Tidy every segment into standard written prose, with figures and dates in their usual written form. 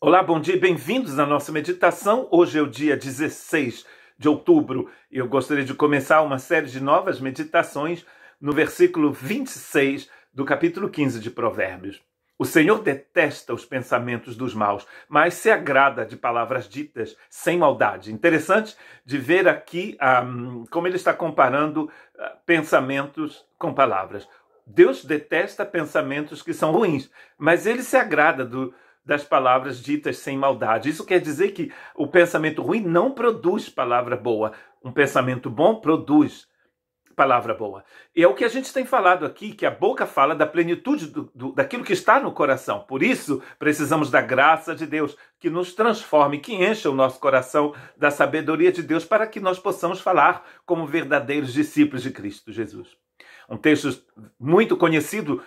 Olá, bom dia e bem-vindos à nossa meditação. Hoje é o dia 16 de outubro e eu gostaria de começar uma série de novas meditações no versículo 26 do capítulo 15 de Provérbios. O Senhor detesta os pensamentos dos maus, mas se agrada de palavras ditas sem maldade. Interessante de ver aqui como ele está comparando pensamentos com palavras. Deus detesta pensamentos que são ruins, mas ele se agrada das palavras ditas sem maldade. Isso quer dizer que o pensamento ruim não produz palavra boa. Um pensamento bom produz palavra boa. E é o que a gente tem falado aqui, que a boca fala da plenitude daquilo que está no coração. Por isso, precisamos da graça de Deus, que nos transforme, que encha o nosso coração da sabedoria de Deus, para que nós possamos falar como verdadeiros discípulos de Cristo Jesus. Um texto muito conhecido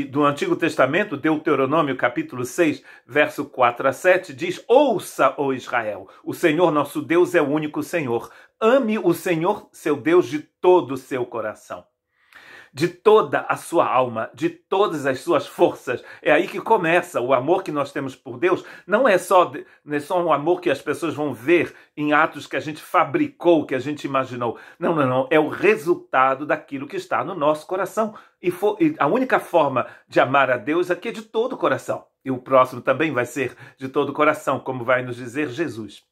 do Antigo Testamento, Deuteronômio capítulo 6, verso 4 a 7, diz: Ouça, ó Israel, o Senhor nosso Deus é o único Senhor. Ame o Senhor, seu Deus, de todo o seu coração, de toda a sua alma, de todas as suas forças. É aí que começa o amor que nós temos por Deus. Não é só um amor que as pessoas vão ver em atos que a gente fabricou, que a gente imaginou. Não. É o resultado daquilo que está no nosso coração. E a única forma de amar a Deus aqui é de todo o coração. E o próximo também vai ser de todo o coração, como vai nos dizer Jesus.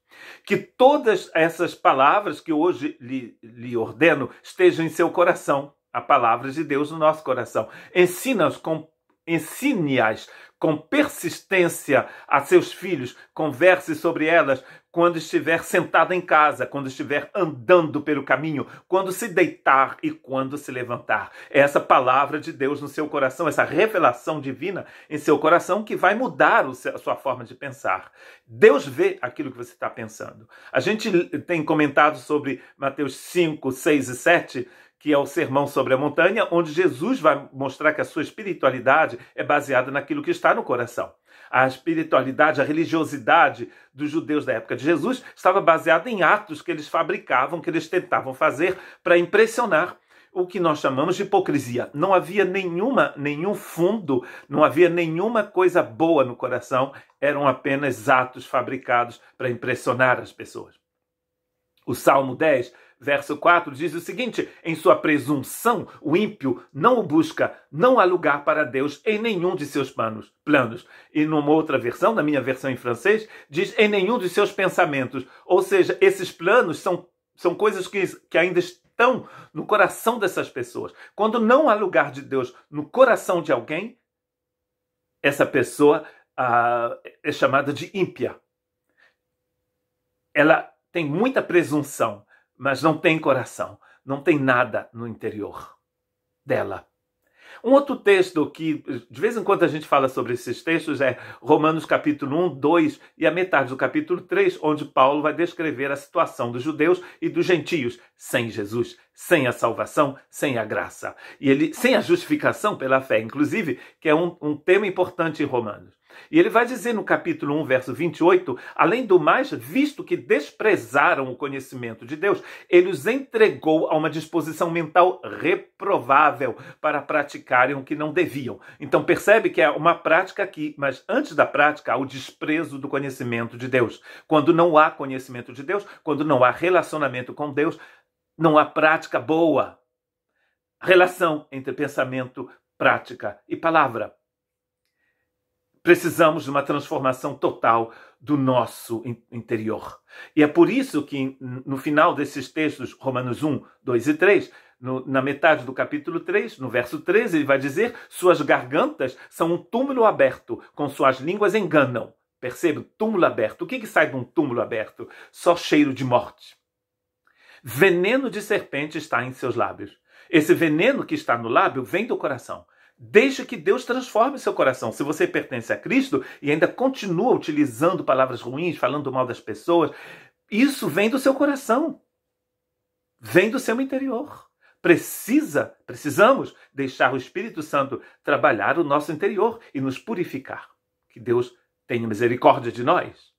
Que todas essas palavras que hoje lhe ordeno estejam em seu coração. A palavra de Deus no nosso coração. Ensine-as com persistência a seus filhos. Converse sobre elas quando estiver sentado em casa, quando estiver andando pelo caminho, quando se deitar e quando se levantar. É essa palavra de Deus no seu coração, essa revelação divina em seu coração que vai mudar a sua forma de pensar. Deus vê aquilo que você está pensando. A gente tem comentado sobre Mateus 5, 6 e 7, que é o Sermão sobre a Montanha, onde Jesus vai mostrar que a sua espiritualidade é baseada naquilo que está no coração. A espiritualidade, a religiosidade dos judeus da época de Jesus estava baseada em atos que eles fabricavam, que eles tentavam fazer para impressionar, o que nós chamamos de hipocrisia. Não havia nenhum fundo, não havia nenhuma coisa boa no coração, eram apenas atos fabricados para impressionar as pessoas. O Salmo 10, verso 4, diz o seguinte: em sua presunção, o ímpio não o busca, não há lugar para Deus em nenhum de seus planos. E numa outra versão, na minha versão em francês, diz em nenhum de seus pensamentos. Ou seja, esses planos são coisas que ainda estão no coração dessas pessoas. Quando não há lugar de Deus no coração de alguém, essa pessoa é chamada de ímpia. Ela tem muita presunção, mas não tem coração, não tem nada no interior dela. Um outro texto que, de vez em quando a gente fala sobre esses textos, é Romanos capítulo 1, 2 e a metade do capítulo 3, onde Paulo vai descrever a situação dos judeus e dos gentios sem Jesus, sem a salvação, sem a graça. E sem a justificação pela fé, inclusive, que é um tema importante em Romanos. E ele vai dizer no capítulo 1, verso 28, além do mais, visto que desprezaram o conhecimento de Deus, ele os entregou a uma disposição mental reprovável para praticarem o que não deviam. Então percebe que é uma prática aqui, mas antes da prática há o desprezo do conhecimento de Deus. Quando não há conhecimento de Deus, quando não há relacionamento com Deus, não há prática boa. Relação entre pensamento, prática e palavra. Precisamos de uma transformação total do nosso interior. E é por isso que no final desses textos, Romanos 1, 2 e 3, na metade do capítulo 3, no verso 13, ele vai dizer: suas gargantas são um túmulo aberto, com suas línguas enganam. Percebe? Túmulo aberto. O que sai de um túmulo aberto? Só cheiro de morte. Veneno de serpente está em seus lábios. Esse veneno que está no lábio vem do coração. Deixe que Deus transforme seu coração. Se você pertence a Cristo e ainda continua utilizando palavras ruins, falando mal das pessoas, isso vem do seu coração. Vem do seu interior. Precisamos deixar o Espírito Santo trabalhar o nosso interior e nos purificar. Que Deus tenha misericórdia de nós.